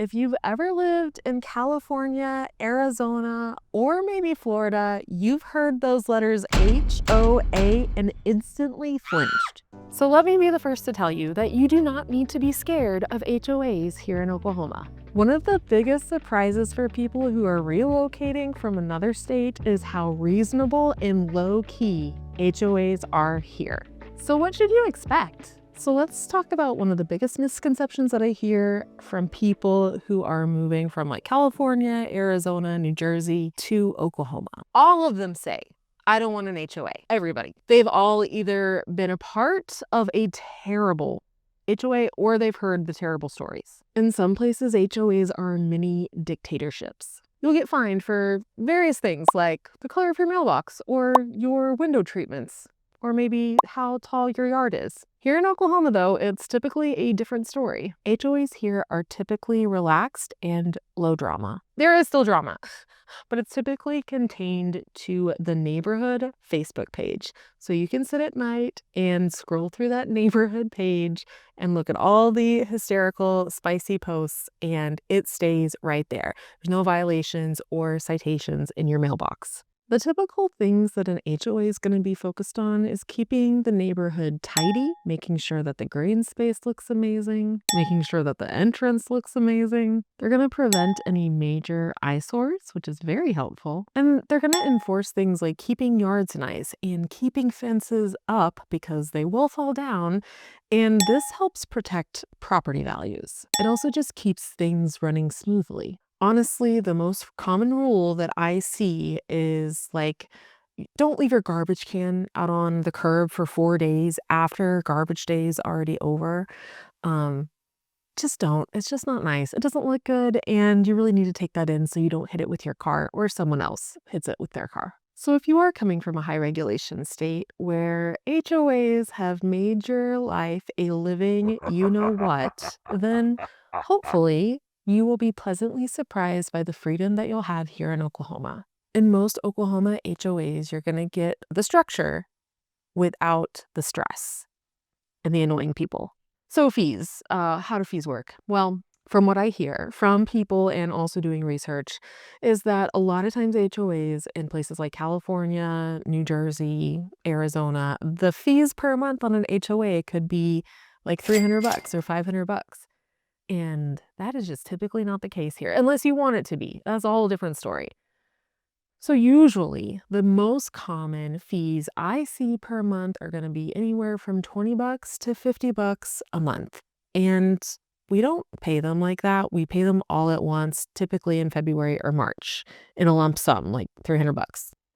if you've ever lived in California, Arizona, or maybe Florida, you've heard those letters HOA and instantly flinched. So let me be the first to tell you that you do not need to be scared of HOAs here in Oklahoma. One of the biggest surprises for people who are relocating from another state is how reasonable and low-key HOAs are here. So what should you expect? So let's talk about one of the biggest misconceptions that I hear from people who are moving from like California, Arizona, New Jersey to Oklahoma. All of them say, I don't want an HOA. Everybody. They've all either been a part of a terrible HOA or they've heard the terrible stories. In some places, HOAs are mini dictatorships. You'll get fined for various things like the color of your mailbox or your window treatments, or maybe how tall your yard is. Here in Oklahoma, though, it's typically a different story. HOAs here are typically relaxed and low drama. There is still drama, but it's typically contained to the neighborhood Facebook page. So you can sit at night and scroll through that neighborhood page and look at all the hysterical, spicy posts, and it stays right there. There's no violations or citations in your mailbox. The typical things that an HOA is going to be focused on is keeping the neighborhood tidy, making sure that the green space looks amazing, making sure that the entrance looks amazing. They're going to prevent any major eyesores, which is very helpful. And they're going to enforce things like keeping yards nice and keeping fences up because they will fall down. And this helps protect property values. It also just keeps things running smoothly. Honestly, the most common rule that I see is like, don't leave your garbage can out on the curb for 4 days after garbage day is already over. Just don't. It's just not nice. It doesn't look good, and you really need to take that in so you don't hit it with your car or someone else hits it with their car. So if you are coming from a high regulation state where HOAs have made your life a living you-know-what, then hopefully you will be pleasantly surprised by the freedom that you'll have here in Oklahoma. In most Oklahoma HOAs, you're going to get the structure without the stress and the annoying people. So fees, how do fees work? Well, from what I hear from people and also doing research is that a lot of times HOAs in places like California, New Jersey, Arizona, the fees per month on an HOA could be like $300 or $500. And that is just typically not the case here, unless you want it to be. That's a whole different story. So usually the most common fees I see per month are going to be anywhere from $20 to $50 a month. And we don't pay them like that. We pay them all at once, typically in February or March, in a lump sum, like $300.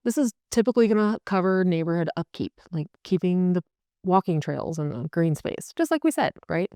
This is typically going to cover neighborhood upkeep, like keeping the walking trails and the green space, just like we said, right?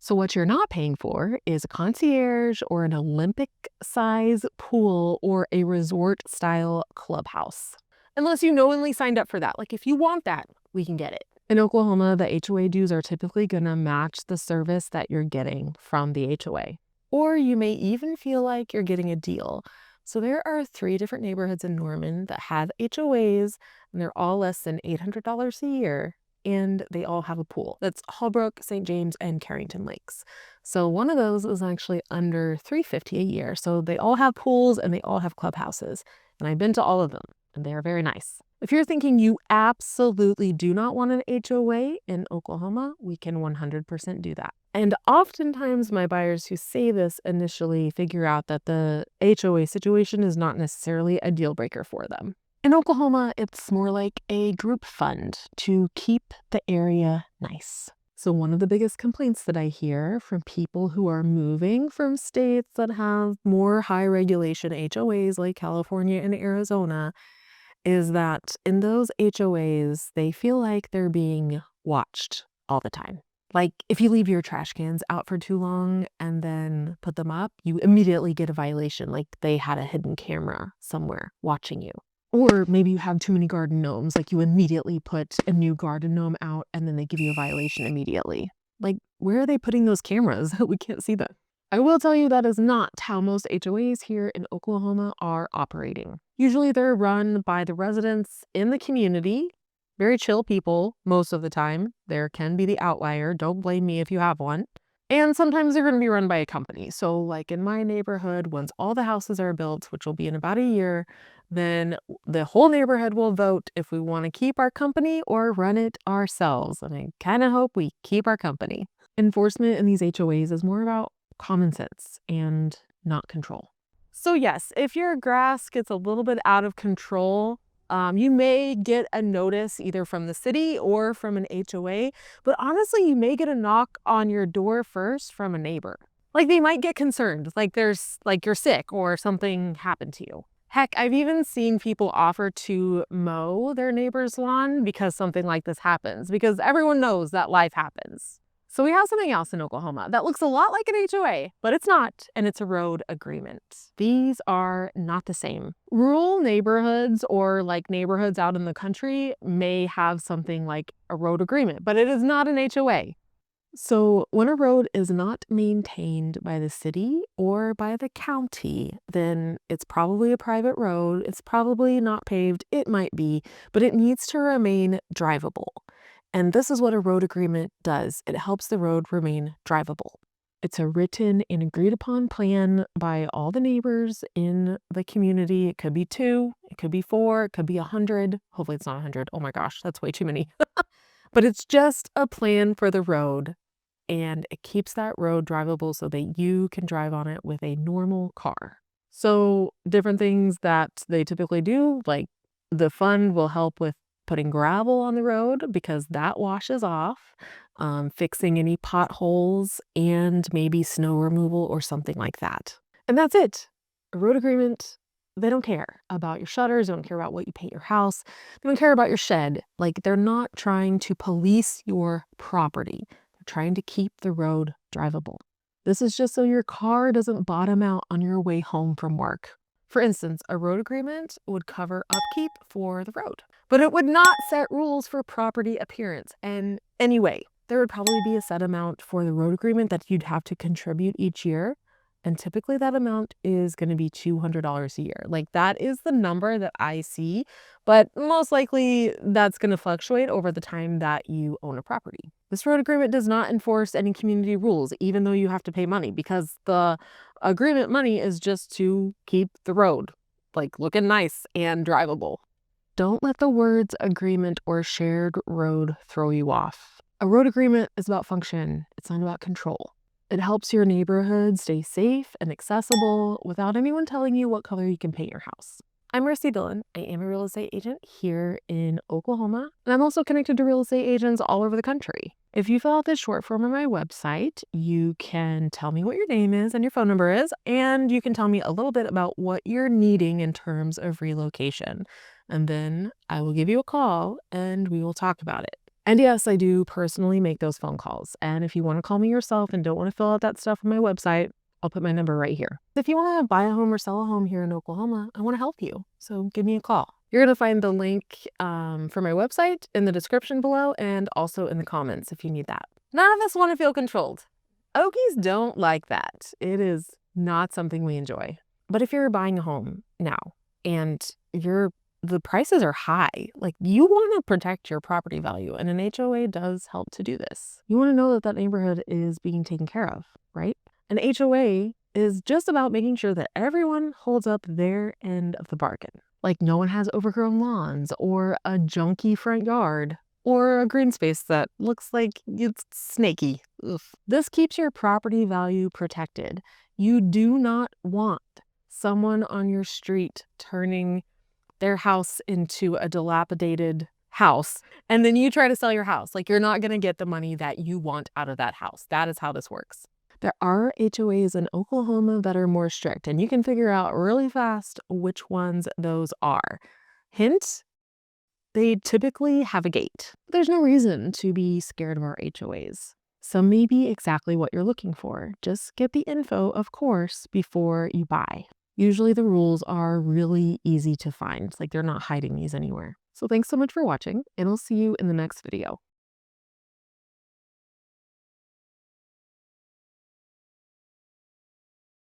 So what you're not paying for is a concierge or an Olympic-size pool or a resort-style clubhouse. Unless you knowingly signed up for that. Like if you want that, we can get it. In Oklahoma, the HOA dues are typically going to match the service that you're getting from the HOA. Or you may even feel like you're getting a deal. So there are 3 different neighborhoods in Norman that have HOAs, and they're all less than $800 a year. And they all have a pool. That's Holbrook, St. James, and Carrington Lakes. So one of those is actually under $350 a year. So they all have pools and they all have clubhouses. And I've been to all of them, and they are very nice. If you're thinking you absolutely do not want an HOA in Oklahoma, we can 100% do that. And oftentimes my buyers who say this initially figure out that the HOA situation is not necessarily a deal breaker for them. In Oklahoma, it's more like a group fund to keep the area nice. So one of the biggest complaints that I hear from people who are moving from states that have more high regulation HOAs like California and Arizona is that in those HOAs, they feel like they're being watched all the time. Like if you leave your trash cans out for too long and then put them up, you immediately get a violation, like they had a hidden camera somewhere watching you. Or maybe you have too many garden gnomes, like you immediately put a new garden gnome out and then they give you a violation immediately. Like, where are they putting those cameras? We can't see them. I will tell you that is not how most HOAs here in Oklahoma are operating. Usually they're run by the residents in the community, very chill people most of the time. There can be the outlier. Don't blame me if you have one. And sometimes they're going to be run by a company. So like in my neighborhood, once all the houses are built, which will be in about a year, then the whole neighborhood will vote if we want to keep our company or run it ourselves. And I kind of hope we keep our company. Enforcement in these HOAs is more about common sense and not control. So yes, if your grass gets a little bit out of control, you may get a notice either from the city or from an HOA, but honestly, you may get a knock on your door first from a neighbor. Like they might get concerned, like you're sick or something happened to you. Heck, I've even seen people offer to mow their neighbor's lawn because something like this happens, because everyone knows that life happens. So we have something else in Oklahoma that looks a lot like an HOA, but it's not, and it's a road agreement. These are not the same. Rural neighborhoods or like neighborhoods out in the country may have something like a road agreement, but it is not an HOA. So when a road is not maintained by the city or by the county, then it's probably a private road. It's probably not paved. It might be, but it needs to remain drivable. And this is what a road agreement does. It helps the road remain drivable. It's a written and agreed upon plan by all the neighbors in the community. It could be 2, it could be 4, it could be 100. Hopefully it's not 100. Oh my gosh, that's way too many. But it's just a plan for the road, and it keeps that road drivable so that you can drive on it with a normal car. So different things that they typically do, like the fund will help with putting gravel on the road because that washes off, fixing any potholes, and maybe snow removal or something like that. And that's it. A road agreement, they don't care about your shutters, they don't care about what you paint your house, they don't care about your shed. Like they're not trying to police your property. They're trying to keep the road drivable. This is just so your car doesn't bottom out on your way home from work. For instance, a road agreement would cover upkeep for the road, but it would not set rules for property appearance. And anyway, there would probably be a set amount for the road agreement that you'd have to contribute each year. And typically that amount is going to be $200 a year. Like that is the number that I see, but most likely that's going to fluctuate over the time that you own a property. This road agreement does not enforce any community rules, even though you have to pay money, because the agreement money is just to keep the road like looking nice and drivable. Don't let the words agreement or shared road throw you off. A road agreement is about function. It's not about control. It helps your neighborhood stay safe and accessible without anyone telling you what color you can paint your house. I'm Marcie Billen. I am a real estate agent here in Oklahoma, and I'm also connected to real estate agents all over the country. If you fill out this short form on my website, you can tell me what your name is and your phone number is, and you can tell me a little bit about what you're needing in terms of relocation. And then I will give you a call and we will talk about it. And yes, I do personally make those phone calls. And if you want to call me yourself and don't want to fill out that stuff on my website, I'll put my number right here. If you want to buy a home or sell a home here in Oklahoma, I want to help you. So give me a call. You're going to find the link for my website in the description below and also in the comments if you need that. None of us want to feel controlled. Okies don't like that. It is not something we enjoy. But if you're buying a home now and the prices are high, like you want to protect your property value, and an HOA does help to do this. You want to know that that neighborhood is being taken care of, right? An HOA is just about making sure that everyone holds up their end of the bargain. Like no one has overgrown lawns or a junky front yard or a green space that looks like it's snaky. Ugh. This keeps your property value protected. You do not want someone on your street turning their house into a dilapidated house, and then you try to sell your house. Like you're not going to get the money that you want out of that house. That is how this works. There are HOAs in Oklahoma that are more strict, and you can figure out really fast which ones those are. Hint, they typically have a gate. There's no reason to be scared of our HOAs. Some may be exactly what you're looking for. Just get the info, of course, before you buy. Usually the rules are really easy to find, like they're not hiding these anywhere. So thanks so much for watching, and I'll see you in the next video.